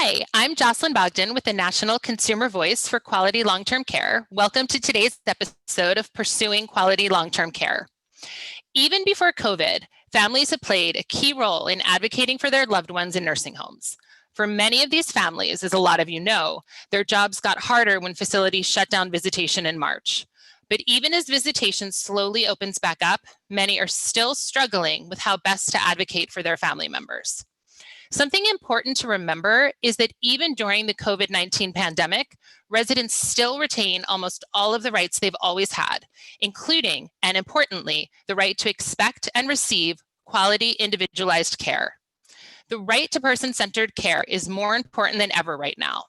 Hi, I'm Jocelyn Bogdan with the National Consumer Voice for Quality Long-Term Care. Welcome to today's episode of Pursuing Quality Long-Term Care. Even before COVID, families have played a key role in advocating for their loved ones in nursing homes. For many of these families, as a lot of you know, their jobs got harder when facilities shut down visitation in March. But even as visitation slowly opens back up, many are still struggling with how best to advocate for their family members. Something important to remember is that even during the COVID-19 pandemic, residents still retain almost all of the rights they've always had, including, and importantly, the right to expect and receive quality individualized care. The right to person-centered care is more important than ever right now.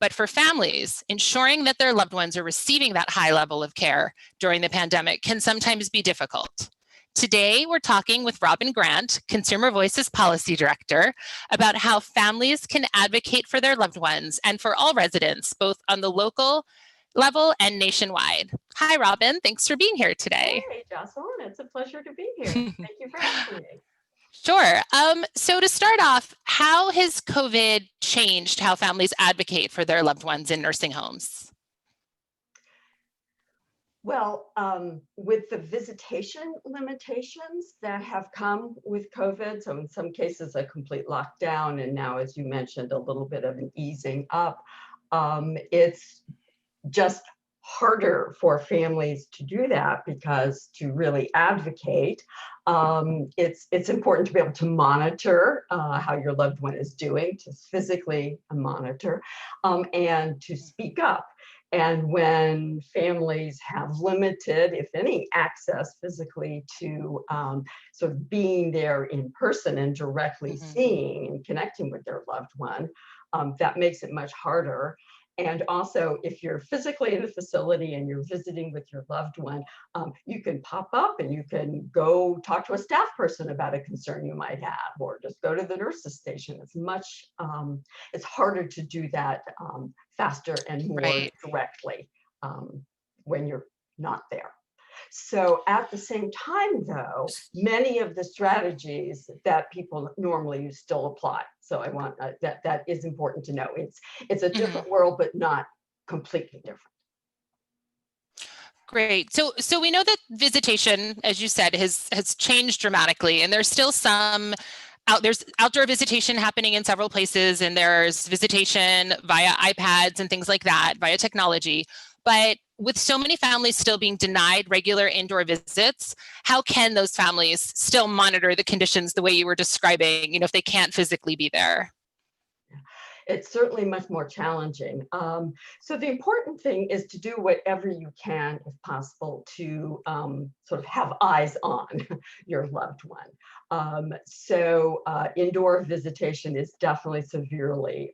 But for families, ensuring that their loved ones are receiving that high level of care during the pandemic can sometimes be difficult. Today, we're talking with Robyn Grant, Consumer Voice's Policy Director, about how families can advocate for their loved ones and for all residents, both on the local level and nationwide. Hi, Robyn. Thanks for being here today. Hey, Jocelyn. It's a pleasure to be here. Thank you for having me. Sure. So to start off, how has COVID changed how families advocate for their loved ones in nursing homes? Well, with the visitation limitations that have come with COVID, so in some cases a complete lockdown, and now, as you mentioned, a little bit of an easing up, it's just harder for families to do that because to really advocate, it's important to be able to monitor how your loved one is doing, to physically monitor, and to speak up. And when families have limited, if any, access physically to sort of being there in person and directly seeing and connecting with their loved one, that makes it much harder. And also, if you're physically in the facility and you're visiting with your loved one, you can pop up and you can go talk to a staff person about a concern you might have, or just go to the nurse's station. It's harder to do that faster and more directly when you're not there. So at the same time, though, many of the strategies that people normally use still apply. So I want that is important to know. It's a different world, but not completely different. Great. So we know that visitation, as you said, has changed dramatically, and there's still there's outdoor visitation happening in several places, and there's visitation via iPads and things like that, via technology. But with so many families still being denied regular indoor visits, how can those families still monitor the conditions the way you were describing, if they can't physically be there? It's certainly much more challenging. So the important thing is to do whatever you can, if possible, to sort of have eyes on your loved one. So indoor visitation is definitely severely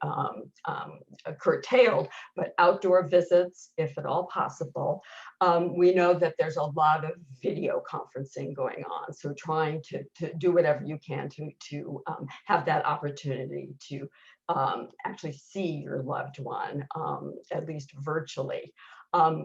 curtailed, but outdoor visits, if at all possible. We know that there's a lot of video conferencing going on, so trying to do whatever you can to have that opportunity to actually see your loved one, at least virtually.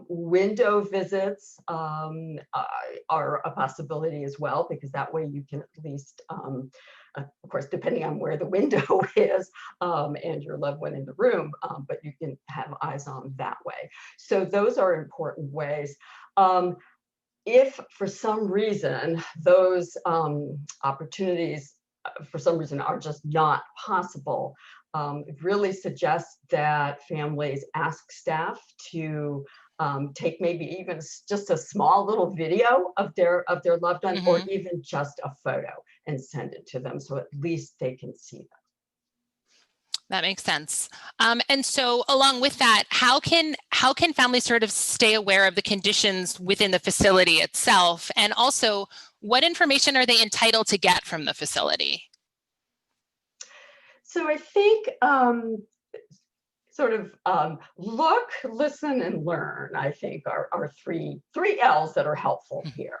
Window visits are a possibility as well, because that way you can at least, of course, depending on where the window is and your loved one in the room, but you can have eyes on that way. So those are important ways. If for some reason those opportunities for some reason are just not possible, it really suggests that families ask staff to take maybe even just a small little video of their loved one, or even just a photo, and send it to them so at least they can see them. That makes sense. And so along with that, how can families sort of stay aware of the conditions within the facility itself? And also, what information are they entitled to get from the facility? So I think sort of look, listen, and learn, I think are three L's that are helpful here.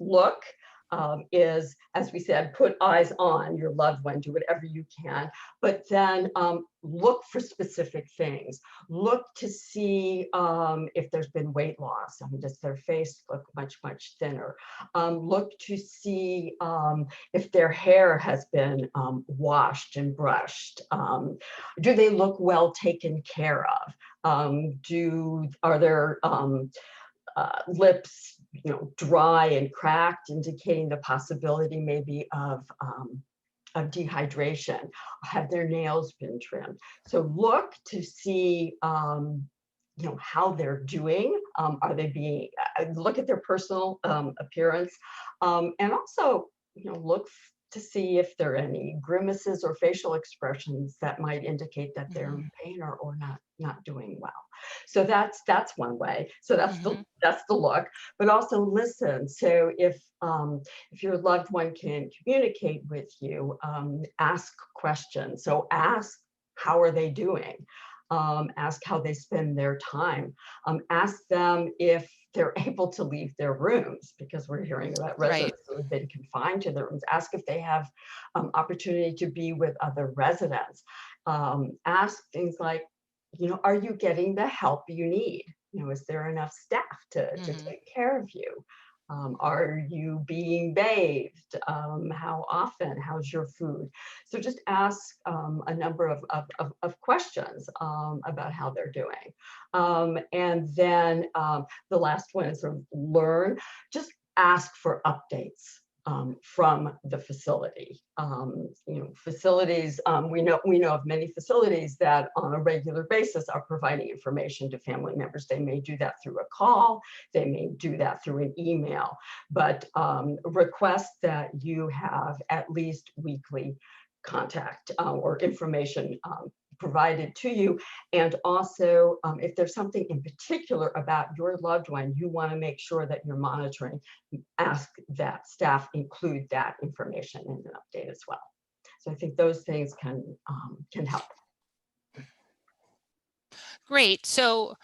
Look, is, as we said, put eyes on your loved one, do whatever you can, but then look for specific things. Look to see if there's been weight loss. Does their face look much, much thinner? Look to see if their hair has been washed and brushed. Do they look well taken care of? Are their lips, dry and cracked, indicating the possibility maybe of dehydration? Have their nails been trimmed? So look to see how they're doing. Are they being, look at their personal appearance, and also look to see if there are any grimaces or facial expressions that might indicate that they're in pain or not doing well. So that's one way. So that's the look, but also listen. So if your loved one can communicate with you, ask questions. So ask, how are they doing? Ask how they spend their time. Ask them if they're able to leave their rooms, because we're hearing about residents who have been confined to their rooms. Ask if they have opportunity to be with other residents. Ask things like, are you getting the help you need? Is there enough staff to take care of you? Are you being bathed? How often? How's your food? So just ask a number of questions about how they're doing. And then the last one is sort of learn. Just ask for updates from the facility. Facilities, we know of many facilities that on a regular basis are providing information to family members. They may do that through a call, they may do that through an email, but request that you have at least weekly contact or information provided to you. And also, if there's something in particular about your loved one you want to make sure that you're monitoring, ask that staff include that information in an update as well. So I think those things can help. Great. So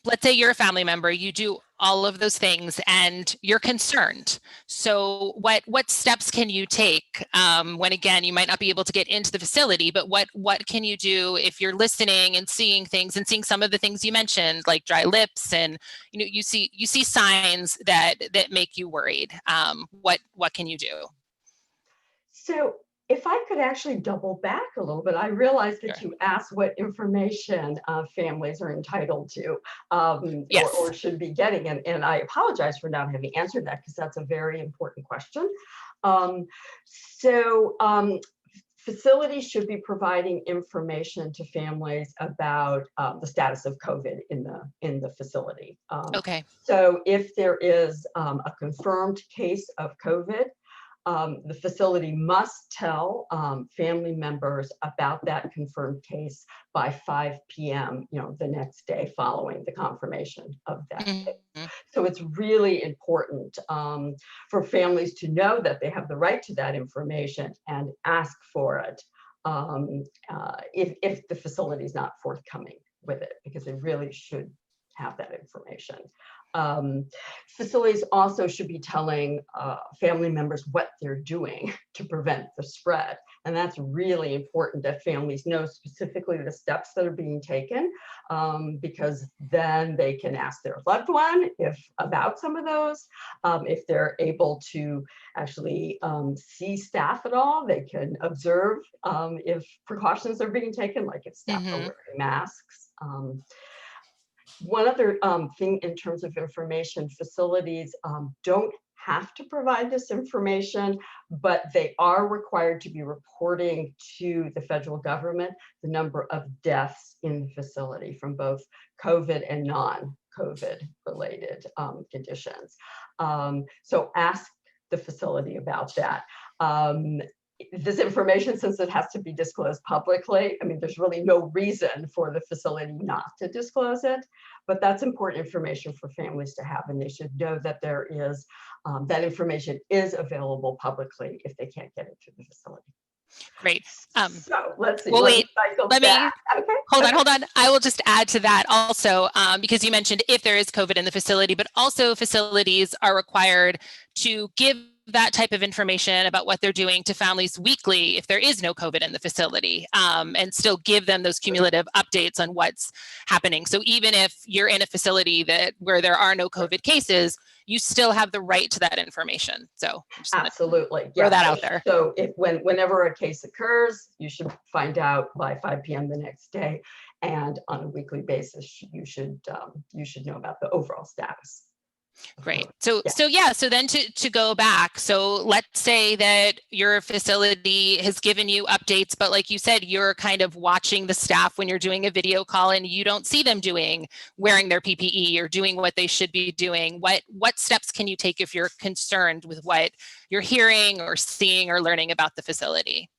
let's say you're a family member, you do all of those things and you're concerned. So what steps can you take when, again, you might not be able to get into the facility, but what can you do if you're listening and seeing things and seeing some of the things you mentioned, like dry lips, and you see signs that make you worried? What can you do? So if I could actually double back a little bit, I realized that you asked what information families are entitled to or should be getting. And I apologize for not having answered that, because that's a very important question. Facilities should be providing information to families about the status of COVID in the facility. So if there is a confirmed case of COVID, the facility must tell family members about that confirmed case by 5 p.m. The next day following the confirmation of that case. So it's really important for families to know that they have the right to that information and ask for it if the facility is not forthcoming with it, because they really should have that information. Facilities also should be telling family members what they're doing to prevent the spread. And that's really important that families know specifically the steps that are being taken, because then they can ask their loved one about some of those. If they're able to actually see staff at all, they can observe if precautions are being taken, like if staff are wearing masks. One other thing in terms of information, facilities don't have to provide this information, but they are required to be reporting to the federal government the number of deaths in the facility from both COVID and non-COVID related conditions. So ask the facility about that. This information, since it has to be disclosed publicly, there's really no reason for the facility not to disclose it, but that's important information for families to have, and they should know that there is, that information is available publicly if they can't get it through the facility. Great. So let's see. Well, wait, cycle let me, back. Okay. hold on. I will just add to that also, because you mentioned if there is COVID in the facility, but also facilities are required to give that type of information about what they're doing to families weekly if there is no COVID in the facility, and still give them those cumulative updates on what's happening. So even if you're in a facility where there are no COVID cases, you still have the right to that information. So absolutely, throw that out there. So whenever a case occurs, you should find out by 5 p.m. the next day, and on a weekly basis, you should know about the overall status. Great. So then to go back, so let's say that your facility has given you updates, but like you said, you're kind of watching the staff when you're doing a video call and you don't see them wearing their PPE or doing what they should be doing. What steps can you take if you're concerned with what you're hearing or seeing or learning about the facility?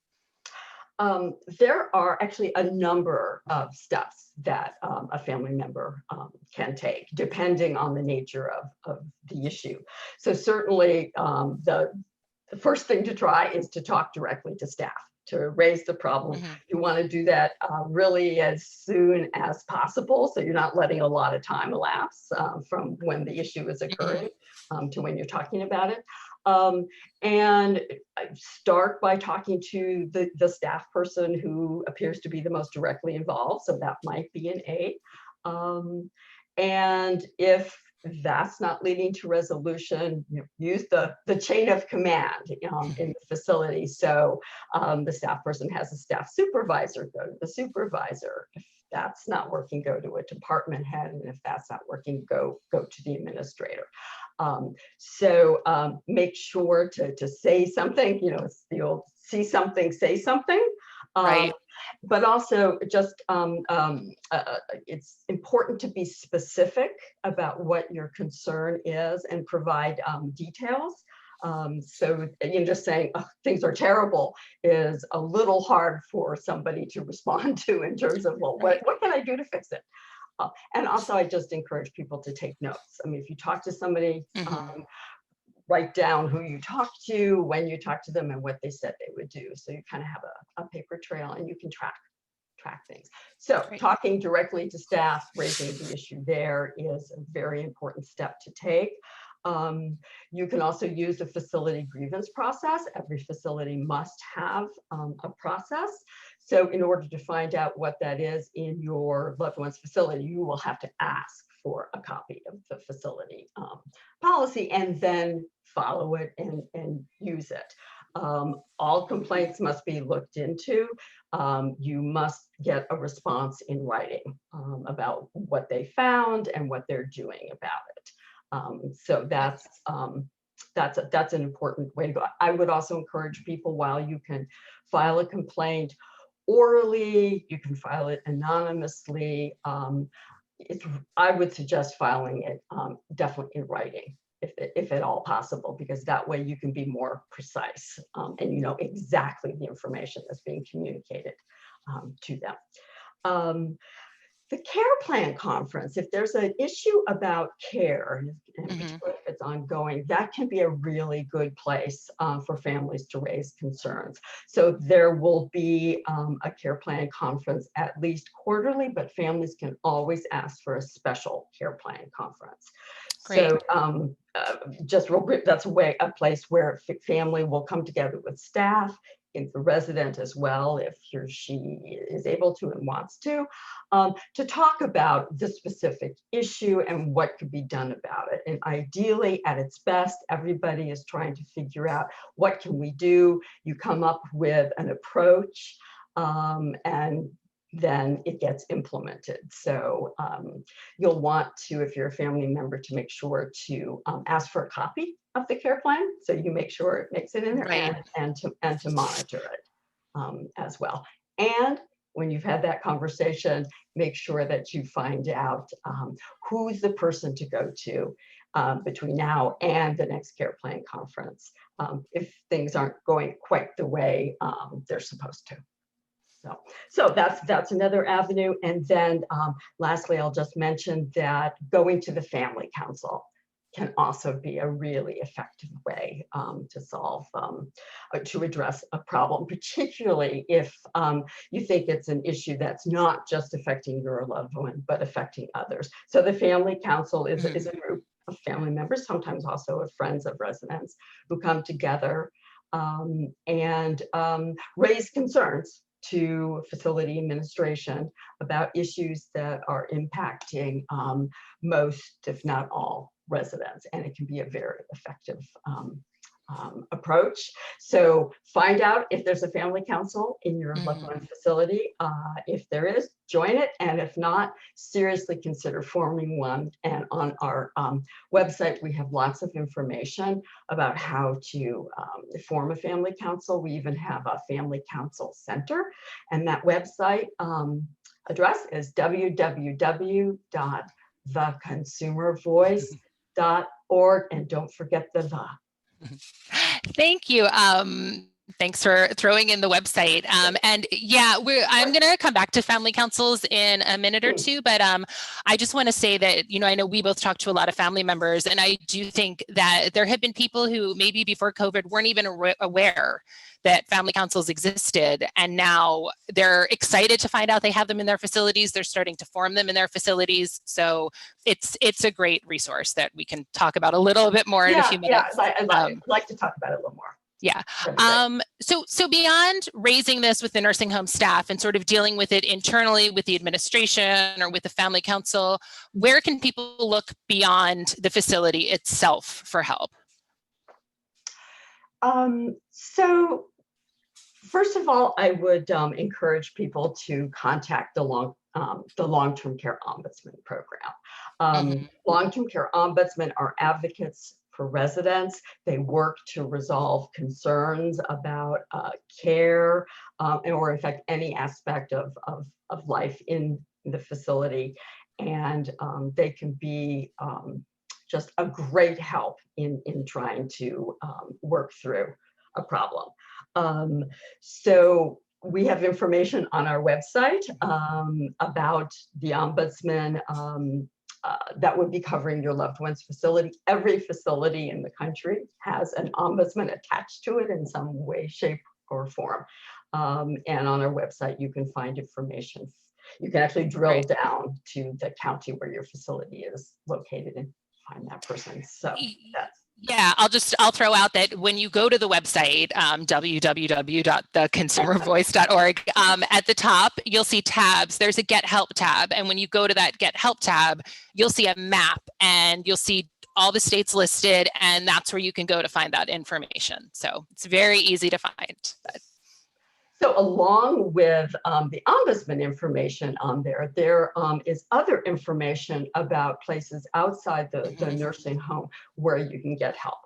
There are actually a number of steps that a family member can take, depending on the nature of the issue. So certainly the first thing to try is to talk directly to staff, to raise the problem. Mm-hmm. You want to do that really as soon as possible, so you're not letting a lot of time elapse from when the issue is occurring to when you're talking about it. And start by talking to the staff person who appears to be the most directly involved. So that might be an aide. And if that's not leading to resolution, use the chain of command in the facility. So the staff person has a staff supervisor, go to the supervisor. If that's not working, go to a department head. And if that's not working, go to the administrator. So make sure to say something, it's the old see something, say something. Right. But also just it's important to be specific about what your concern is and provide details. So just saying things are terrible is a little hard for somebody to respond to in terms of, well, what can I do to fix it? And also, I just encourage people to take notes. I mean, if you talk to somebody, write down who you talked to, when you talked to them, and what they said they would do. So you kind of have a paper trail, and you can track things. So talking directly to staff, raising the issue there is a very important step to take. You can also use a facility grievance process. Every facility must have a process. So in order to find out what that is in your loved one's facility, you will have to ask for a copy of the facility policy and then follow it and use it. All complaints must be looked into. You must get a response in writing about what they found and what they're doing about it. So that's an important way to go. I would also encourage people, while you can file a complaint orally, you can file it anonymously. I would suggest filing it definitely in writing, if at all possible, because that way you can be more precise and you know exactly the information that's being communicated to them. The care plan conference, if there's an issue about care, and particularly if it's ongoing, that can be a really good place for families to raise concerns. So there will be a care plan conference at least quarterly, but families can always ask for a special care plan conference. Great. So just real quick, that's a place where family will come together with staff, the resident as well, if he or she is able to and wants to talk about the specific issue and what could be done about it. And ideally, at its best, everybody is trying to figure out, what can we do? You come up with an approach, and then it gets implemented. So you'll want to, if you're a family member, to make sure to ask for a copy of the care plan, so you make sure it makes it in there, and to monitor it as well. And when you've had that conversation, make sure that you find out who's the person to go to between now and the next care plan conference if things aren't going quite the way they're supposed to. So that's another avenue. And then lastly, I'll just mention that going to the family council can also be a really effective way to solve, to address a problem, particularly if you think it's an issue that's not just affecting your loved one, but affecting others. So the family council is a group of family members, sometimes also of friends of residents, who come together and raise concerns to facility administration about issues that are impacting most, if not all, residents, and it can be a very effective approach. So find out if there's a family council in your loved one facility. If there is, join it, and if not, seriously consider forming one. And on our website, we have lots of information about how to form a family council. We even have a family council center, and that website address is www.theconsumervoice.org, and don't forget the "the." Thank you. Thanks for throwing in the website. And yeah, I'm going to come back to family councils in a minute or two, but I just want to say that, I know we both talked to a lot of family members, and I do think that there have been people who maybe before COVID weren't even aware that family councils existed, and now they're excited to find out they have them in their facilities. They're starting to form them in their facilities. So it's a great resource that we can talk about a little bit more in a few minutes. Yeah, I'd like to talk about it a little more. Yeah. So beyond raising this with the nursing home staff and sort of dealing with it internally with the administration or with the family council, where can people look beyond the facility itself for help? So first of all, I would encourage people to contact the long-term care ombudsman program. Long-term care ombudsmen are advocates for residents. They work to resolve concerns about care or in fact any aspect of life in the facility, and they can be just a great help in trying to work through a problem. So we have information on our website about the ombudsman that would be covering your loved one's facility. Every facility in the country has an ombudsman attached to it in some way, shape, or form. And on our website, you can find information. You can actually drill down to the county where your facility is located and find that person. So that's yeah, I'll throw out that when you go to the website, www.theconsumervoice.org, at the top, you'll see tabs. There's a Get Help tab. And when you go to that Get Help tab, you'll see a map and you'll see all the states listed. And that's where you can go to find that information. So it's very easy to find. So along with the ombudsman information on there, there is other information about places outside the nursing home where you can get help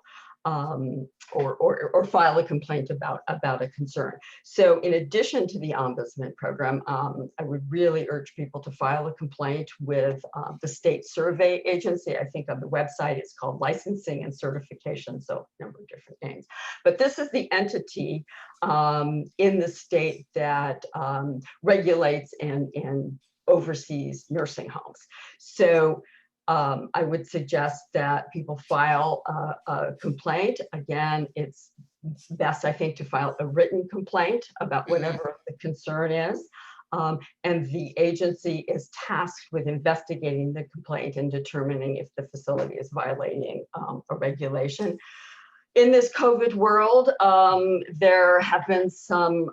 or file a complaint about a concern. So in addition to the ombudsman program, I would really urge people to file a complaint with the state survey agency. I think on the website it's called Licensing and Certification, so a number of different names. But this is the entity in the state that regulates and oversees nursing homes. So I would suggest that people file a complaint. Again, it's best, I think, to file a written complaint about whatever the concern is. And the agency is tasked with investigating the complaint and determining if the facility is violating a regulation. In this COVID world, there have been some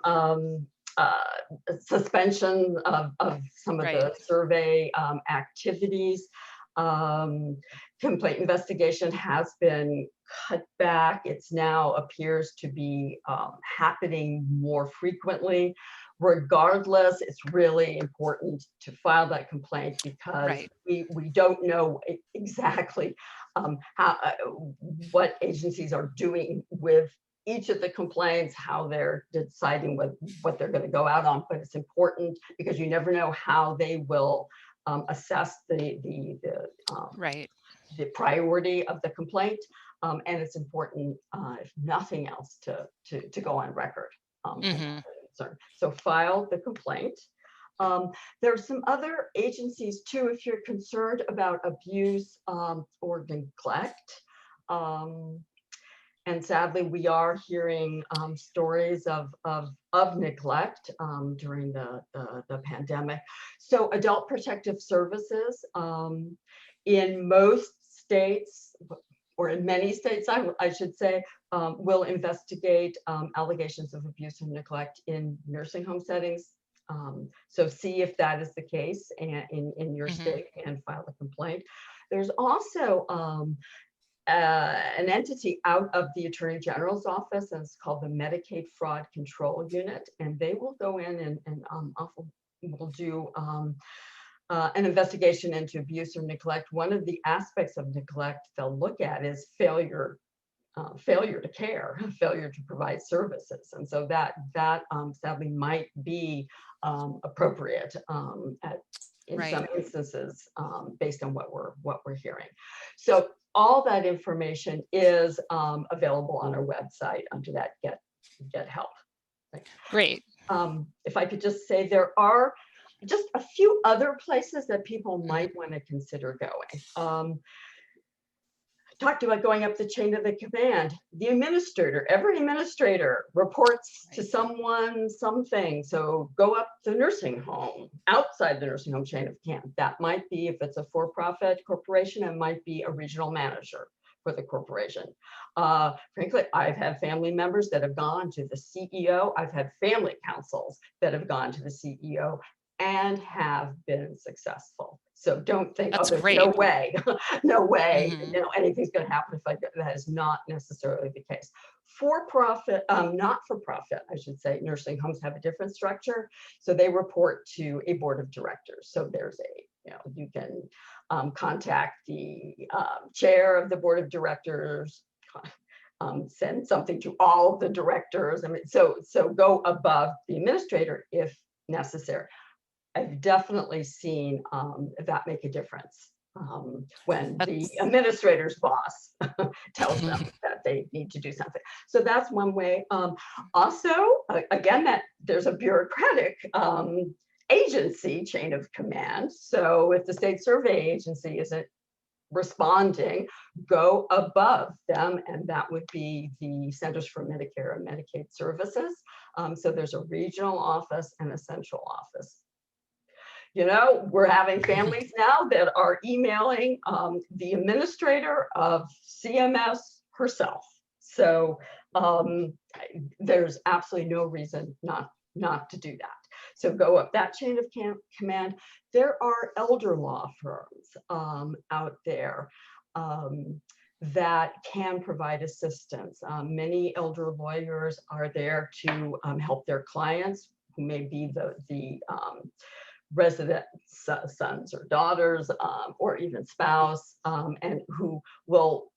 suspension of some of the survey activities. Complaint investigation has been cut back. It's now appears to be happening more frequently. Regardless, it's really important to file that complaint because we don't know exactly what agencies are doing with each of the complaints, how they're deciding what they're going to go out on. But it's important because you never know how they will assess the priority of the complaint, and it's important, if nothing else, to go on record. So file the complaint. There are some other agencies too, if you're concerned about abuse or neglect. And sadly, we are hearing stories of neglect during the pandemic. So adult protective services in most states, or in many states, I should say, will investigate allegations of abuse and neglect in nursing home settings. So see if that is the case in your state and file a complaint. There's also an entity out of the Attorney General's office, and it's called the Medicaid Fraud Control Unit, and they will go in and will do an investigation into abuse or neglect. One of the aspects of neglect they'll look at is failure to care, failure to provide services, and so that sadly might be appropriate in some instances based on what we're hearing. So all that information is available on our website under that Get Help. Great. If I could just say, there are just a few other places that people might want to consider going. Talked about going up the chain of the command. The administrator, every administrator reports to someone something. So go up the nursing home, outside the nursing home chain of command. That might be, if it's a for-profit corporation, it might be a regional manager for the corporation. Frankly, I've had family members that have gone to the CEO. I've had family councils that have gone to the CEO and have been successful. So don't think, That's there's great. no way, no way, anything's going to happen if I go. That is not necessarily the case. For-profit, not-for-profit, I should say, nursing homes have a different structure. So they report to a board of directors. So there's you can contact the chair of the board of directors, send something to all of the directors. I mean, so go above the administrator if necessary. I've definitely seen that make a difference when the administrator's boss tells them that they need to do something. So that's one way. Also, again, that there's a bureaucratic agency chain of command. So if the state survey agency isn't responding, go above them, and that would be the Centers for Medicare and Medicaid Services. So there's a regional office and a central office. We're having families now that are emailing the administrator of CMS herself. So there's absolutely no reason not to do that. So go up that chain of command. There are elder law firms out there that can provide assistance. Many elder lawyers are there to help their clients, who may be the resident sons or daughters, or even spouse, and who will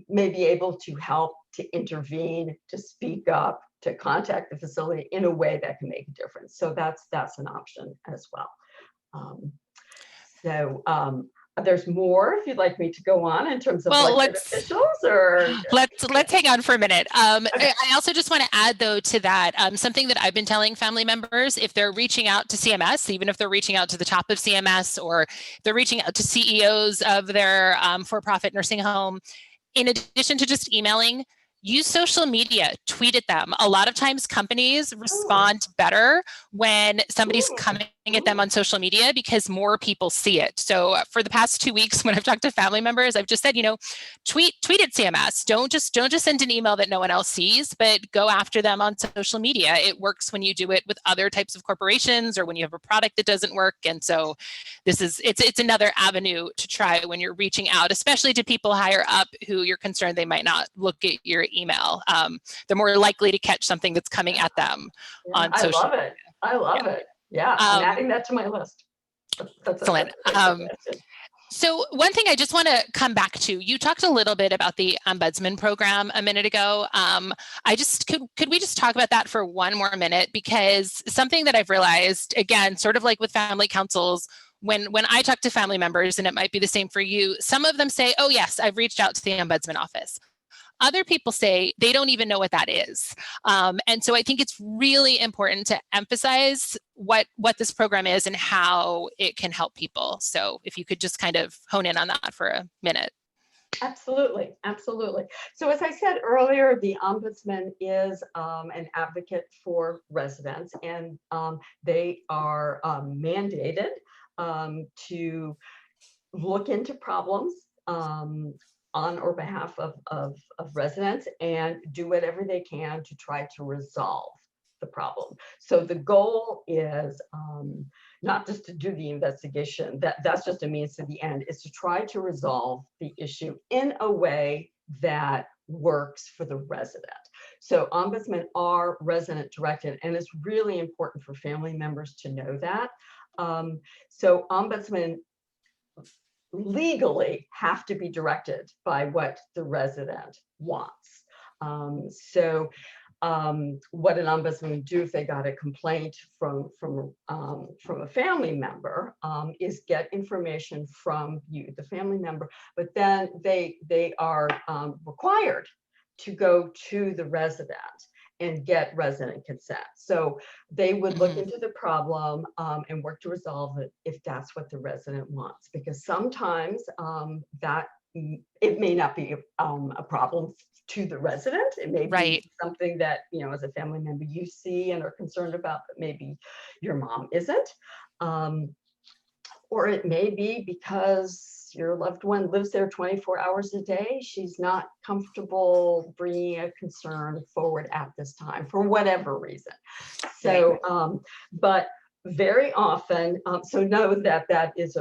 may be able to help, to intervene, to speak up, to contact the facility in a way that can make a difference. So that's an option as well. There's more if you'd like me to go on in terms of elected officials, or let's hang on for a minute. Okay. I also just want to add, though, to that something that I've been telling family members: if they're reaching out to CMS, even if they're reaching out to the top of CMS, or they're reaching out to CEOs of their for-profit nursing home, in addition to just emailing, use social media, tweet at them. A lot of times companies respond better when somebody's coming at them on social media, because more people see it. So for the past 2 weeks, when I've talked to family members, I've just said, tweet at CMS. Don't just send an email that no one else sees, but go after them on social media. It works when you do it with other types of corporations, or when you have a product that doesn't work. And so it's another avenue to try when you're reaching out, especially to people higher up who you're concerned they might not look at your email. They're more likely to catch something that's coming at them on social media. I love it. Yeah, I'm adding that to my list. That's excellent. So one thing I just want to come back to, you talked a little bit about the Ombudsman program a minute ago. Could we just talk about that for one more minute? Because something that I've realized, again, sort of like with family councils, when I talk to family members, and it might be the same for you, some of them say, oh yes, I've reached out to the Ombudsman office. other people say they don't even know what that is. And so I think it's really important to emphasize what this program is and how it can help people. So if you could just kind of hone in on that for a minute. Absolutely, absolutely. So as I said earlier, the Ombudsman is an advocate for residents, and they are mandated to look into problems on or behalf of residents and do whatever they can to try to resolve the problem. So the goal is not just to do the investigation, that's just a means to the end, is to try to resolve the issue in a way that works for the resident. So ombudsmen are resident directed, and it's really important for family members to know that. So ombudsmen legally have to be directed by what the resident wants. What an ombudsman would do if they got a complaint from a family member is get information from you, the family member, but then they are required to go to the resident and get resident consent. So they would look into the problem and work to resolve it if that's what the resident wants, because sometimes that it may not be a problem to the resident. It may be something that, you know, as a family member you see and are concerned about, but maybe your mom isn't. Or it may be because your loved one lives there 24 hours a day. She's not comfortable bringing a concern forward at this time for whatever reason. So, but very often, so know that that is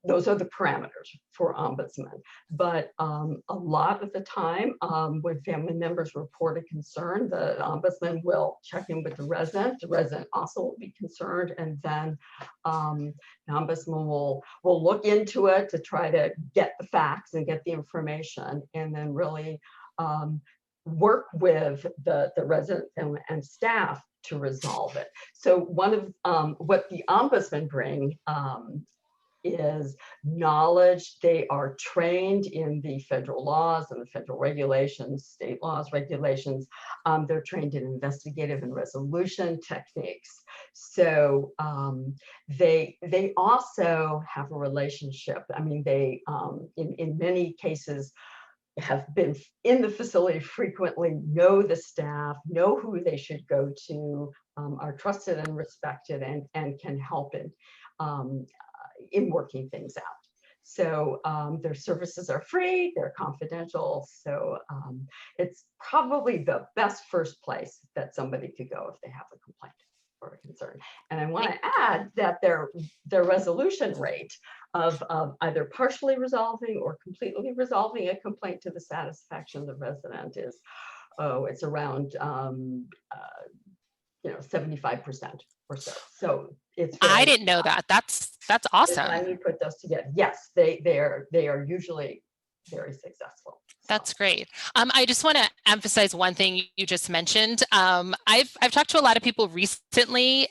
those are the parameters for ombudsman. But a lot of the time, when family members report a concern, the ombudsman will check in with the resident. The resident also will be concerned, and then the ombudsman will look into it to try to get the facts and get the information, and then really work with the resident and staff to resolve it. So one of what the ombudsman bring is knowledge. They are trained in the federal laws and the federal regulations, state laws, regulations. They're trained in investigative and resolution techniques. So they also have a relationship. I mean, they in many cases have been in the facility frequently, know the staff, know who they should go to, are trusted and respected, and can help in working things out. So their services are free, they're confidential. So it's probably the best first place that somebody could go if they have a complaint or a concern. And I want to add that their resolution rate of either partially resolving or completely resolving a complaint to the satisfaction of the resident is, it's around 75% or so. So it's I didn't know that. That's awesome. When you put those together, yes, they are usually very successful. That's great. I just want to emphasize one thing you just mentioned. I've talked to a lot of people recently.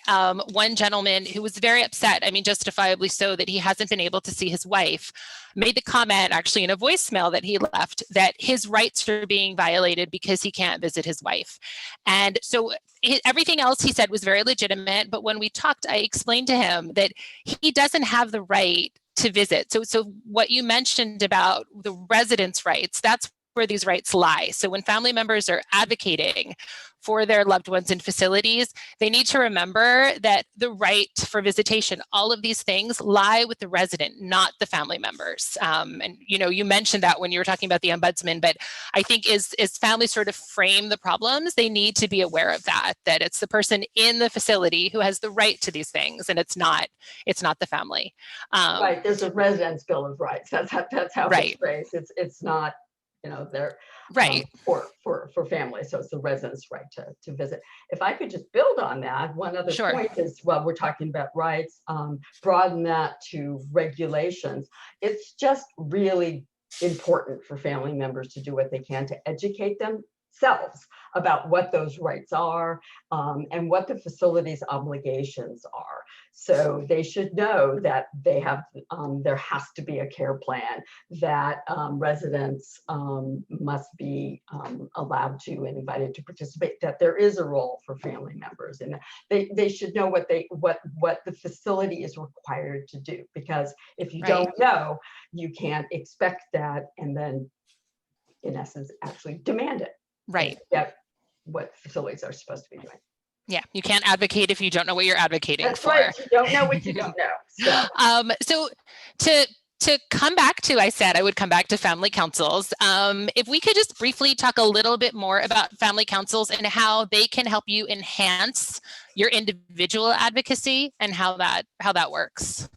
One gentleman who was very upset, I mean, justifiably so, that he hasn't been able to see his wife, made the comment actually in a voicemail that he left that his rights are being violated because he can't visit his wife. And so everything else he said was very legitimate. But when we talked, I explained to him that he doesn't have the right to visit. So what you mentioned about the residents' rights, that's where these rights lie. So when family members are advocating for their loved ones in facilities, they need to remember that the right for visitation, all of these things lie with the resident, not the family members. And you mentioned that when you were talking about the ombudsman, but I think as families sort of frame the problems, they need to be aware of that it's the person in the facility who has the right to these things, and it's not the family. Right, there's a resident's bill of rights. That's how it's phrased. It's not, they're right for families. So it's the resident's right to visit. If I could just build on that, one other point is, well, we're talking about rights, broaden that to regulations. It's just really important for family members to do what they can to educate themselves about what those rights are and what the facility's obligations are. So they should know that they have, there has to be a care plan, that residents must be allowed to and invited to participate, that there is a role for family members, and they should know what the facility is required to do, because if you don't know, you can't expect that and then in essence actually demand it. Right. Get what facilities are supposed to be doing. Yeah, you can't advocate if you don't know what you're advocating That's for. right. You don't know what you don't know. So to come back to, I said I would come back to family councils. If we could just briefly talk a little bit more about family councils and how they can help you enhance your individual advocacy and how that works.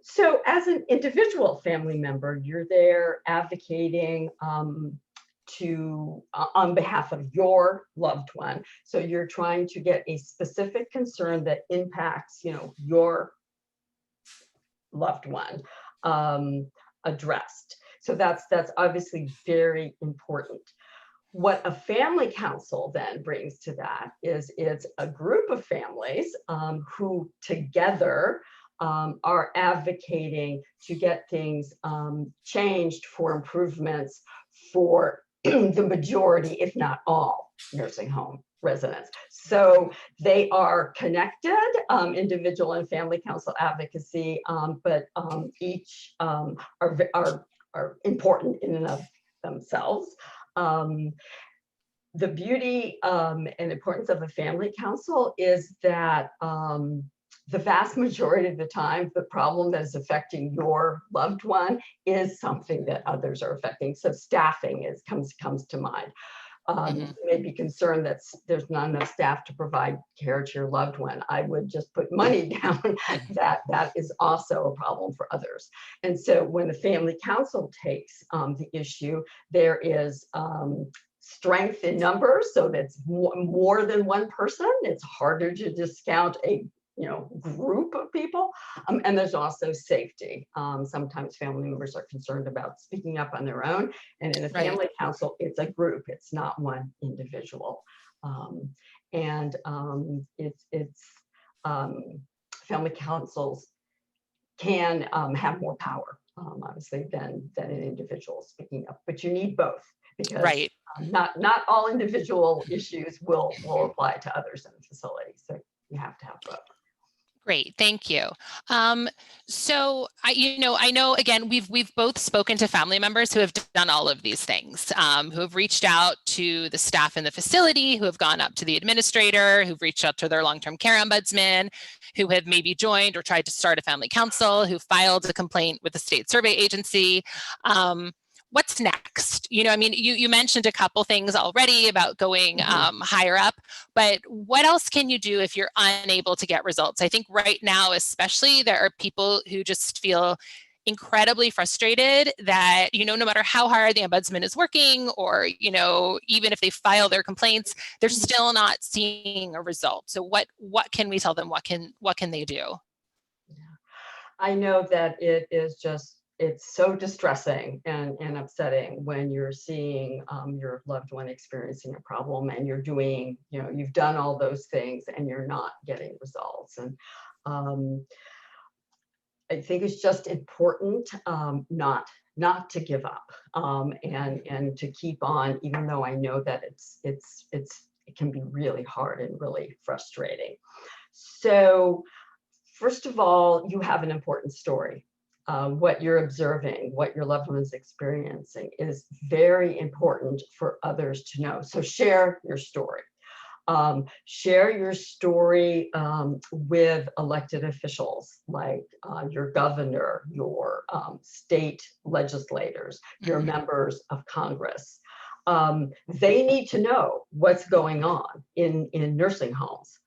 So as an individual family member, you're there advocating on behalf of your loved one. So you're trying to get a specific concern that impacts, your loved one addressed. So that's obviously very important. What a family council then brings to that is it's a group of families who together are advocating to get things changed for improvements for the majority, if not all, nursing home residents. So they are connected, individual and family council advocacy, but each are important in and of themselves. The beauty and importance of a family council is that the vast majority of the time, the problem that is affecting your loved one is something that others are affecting. So staffing comes to mind. You may be concerned that there's not enough staff to provide care to your loved one. I would just put money down that is also a problem for others. And so when the family council takes the issue, there is strength in numbers, so that's more than one person. It's harder to discount a group of people, and there's also safety. Sometimes family members are concerned about speaking up on their own, and in a family council, it's a group. It's not one individual, and family councils can have more power, obviously, than an individual speaking up. But you need both, because not all individual issues will apply to others in the facility. So you have to have both. Great, thank you. So I know again, we've both spoken to family members who have done all of these things, who have reached out to the staff in the facility, who have gone up to the administrator, who've reached out to their long-term care ombudsman, who have maybe joined or tried to start a family council, who filed a complaint with the state survey agency. What's next? You mentioned a couple things already about going higher up, but what else can you do if you're unable to get results? I think right now, especially, there are people who just feel incredibly frustrated that, no matter how hard the ombudsman is working, or, even if they file their complaints, they're still not seeing a result. So what can we tell them? What can they do? I know that it's so distressing and upsetting when you're seeing your loved one experiencing a problem, and you're doing, you've done all those things and you're not getting results. And I think it's just important not to give up, and to keep on, even though I know that it can be really hard and really frustrating. So first of all, you have an important story. What you're observing, what your loved one is experiencing is very important for others to know. So share your story. Share your story with elected officials, like your governor, your state legislators, your members of Congress. They need to know what's going on in nursing homes,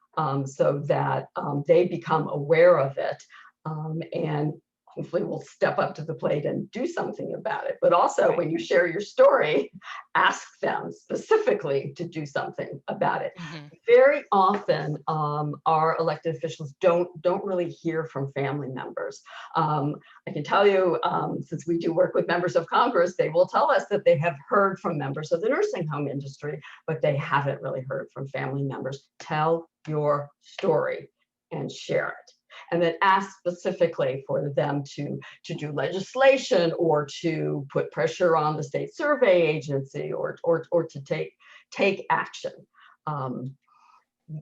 so that they become aware of it, and hopefully will step up to the plate and do something about it. But also when you share your story, ask them specifically to do something about it. Very often our elected officials don't really hear from family members. I can tell you, since we do work with members of Congress, they will tell us that they have heard from members of the nursing home industry, but they haven't really heard from family members. Tell your story and share it. And then ask specifically for them to do legislation or to put pressure on the state survey agency or to take action.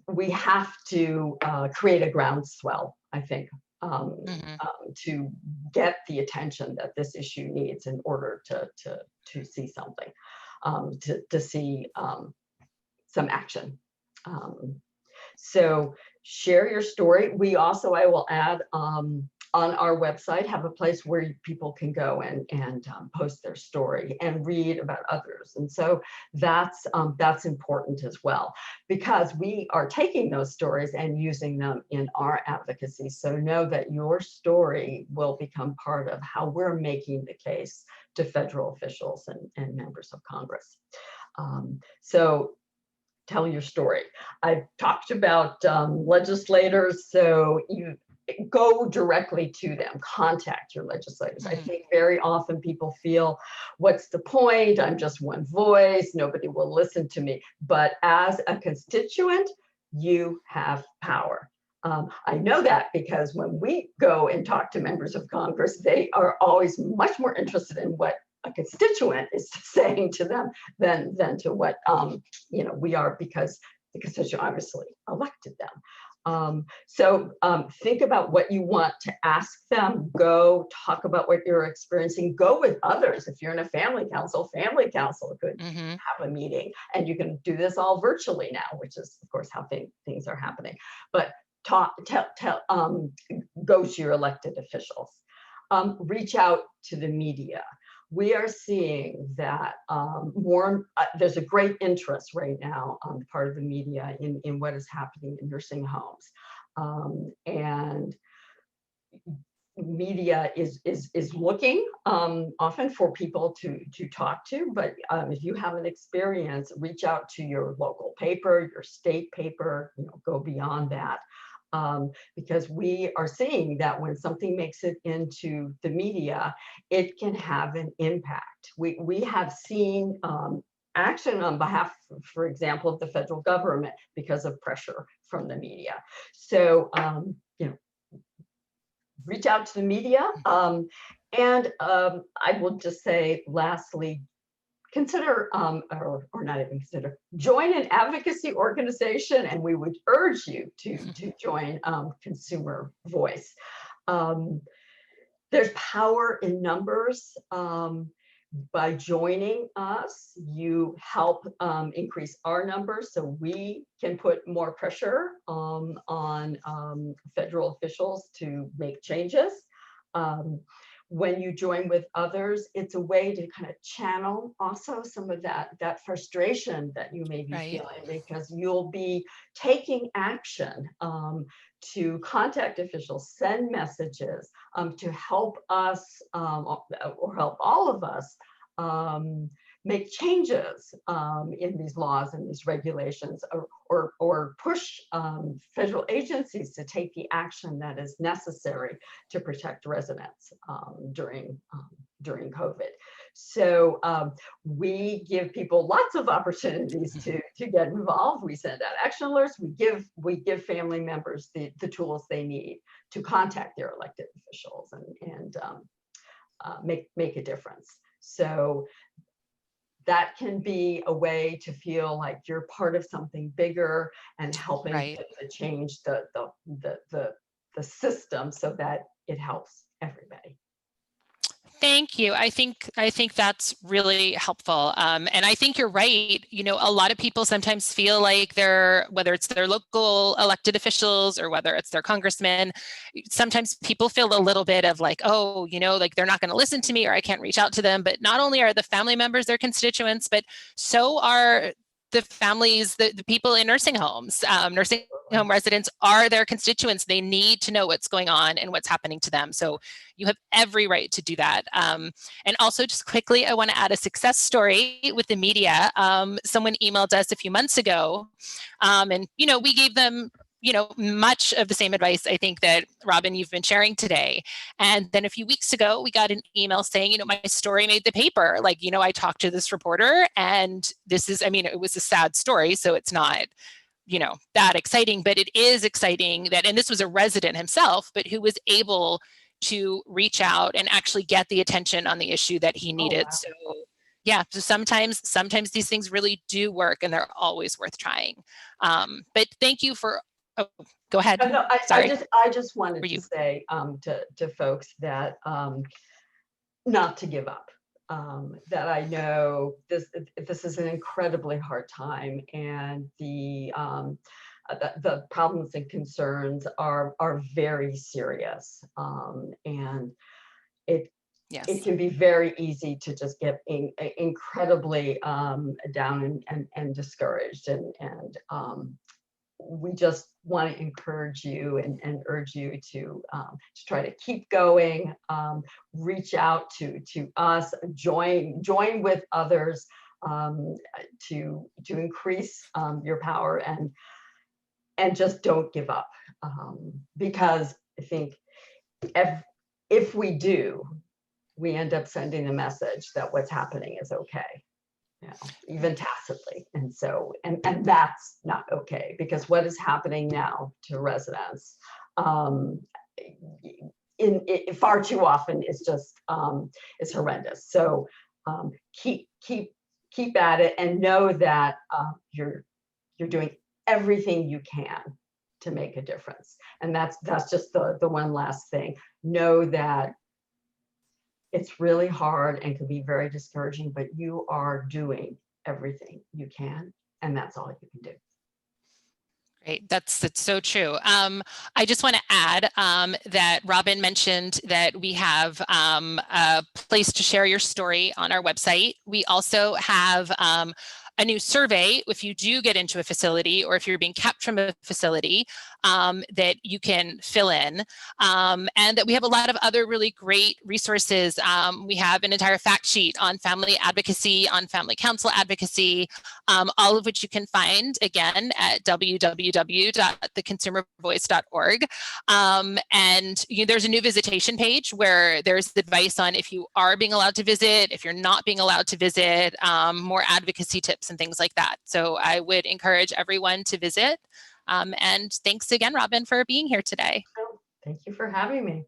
We have to create a groundswell, I think, to get the attention that this issue needs in order to see something, to see some action. So share your story. We also, I will add, on our website, have a place where people can go and post their story and read about others. And so that's important as well, because we are taking those stories and using them in our advocacy. So know that your story will become part of how we're making the case to federal officials and members of Congress. So tell your story. I've talked about legislators, so you go directly to them, contact your legislators. I think very often people feel, what's the point? I'm just one voice, nobody will listen to me. But as a constituent, you have power. I know that because when we go and talk to members of Congress, they are always much more interested in what a constituent is saying to them than to what we are, because the constituent obviously elected them. So think about what you want to ask them. Go talk about what you're experiencing. Go with others. If you're in a family council could have a meeting, and you can do this all virtually now, which is of course how things are happening. But go to your elected officials. Reach out to the media. We are seeing that there's a great interest right now on the part of the media in what is happening in nursing homes. And media is looking often for people to talk to, but if you have an experience, reach out to your local paper, your state paper, go beyond that. Because we are seeing that when something makes it into the media, it can have an impact. We have seen action on behalf, for example, of the federal government because of pressure from the media. So, reach out to the media. And I will just say, lastly, consider, or not even consider, join an advocacy organization, and we would urge you to join Consumer Voice. There's power in numbers. By joining us, you help increase our numbers so we can put more pressure on federal officials to make changes. When you join with others, it's a way to kind of channel also some of that frustration that you may be feeling, because you'll be taking action to contact officials, send messages to help us or help all of us make changes in these laws and these regulations, or push federal agencies to take the action that is necessary to protect residents during COVID. So we give people lots of opportunities to get involved. We send out action alerts. We give family members the tools they need to contact their elected officials and make a difference. So that can be a way to feel like you're part of something bigger and helping to change the system so that it helps everybody. Thank you. I think that's really helpful. And I think you're right. A lot of people sometimes feel like whether it's their local elected officials or whether it's their congressmen, sometimes people feel a little bit of like, oh, like they're not going to listen to me, or I can't reach out to them. But not only are the family members their constituents, but so are the families, the people in nursing homes. Nursing home residents are their constituents. They need to know what's going on and what's happening to them. So you have every right to do that. And also, just quickly, I want to add a success story with the media. Someone emailed us a few months ago, and we gave them much of the same advice, I think, that Robyn, you've been sharing today. And then a few weeks ago, we got an email saying, my story made the paper. Like, I talked to this reporter, and this is, it was a sad story, so it's not, that exciting, but it is exciting that, and this was a resident himself, but who was able to reach out and actually get the attention on the issue that he needed. wow. So yeah, so sometimes these things really do work, and they're always worth trying. But thank you for, go ahead. No, Sorry. I just wanted to say to folks that not to give up. That I know this is an incredibly hard time, and the problems and concerns are very serious, and it can be very easy to just get incredibly down and discouraged, and we just want to encourage you and urge you to try to keep going, reach out to us, join with others to increase your power, and just don't give up, because I think if we do, we end up sending a message that what's happening is okay. Even tacitly. And so, and that's not okay, because what is happening now to residents in far too often is just is horrendous. So keep at it, and know that you're doing everything you can to make a difference. And that's just the one last thing. Know that it's really hard and can be very discouraging, but you are doing everything you can, and that's all you can do. Great, that's so true. I just want to add that Robyn mentioned that we have a place to share your story on our website. We also have a new survey if you do get into a facility, or if you're being kept from a facility, that you can fill in, and that we have a lot of other really great resources. We have an entire fact sheet on family advocacy, on family council advocacy, all of which you can find again at www.theconsumervoice.org. And there's a new visitation page where there's advice on if you are being allowed to visit, if you're not being allowed to visit, more advocacy tips and things like that. So I would encourage everyone to visit. And thanks again, Robyn, for being here today. Thank you for having me.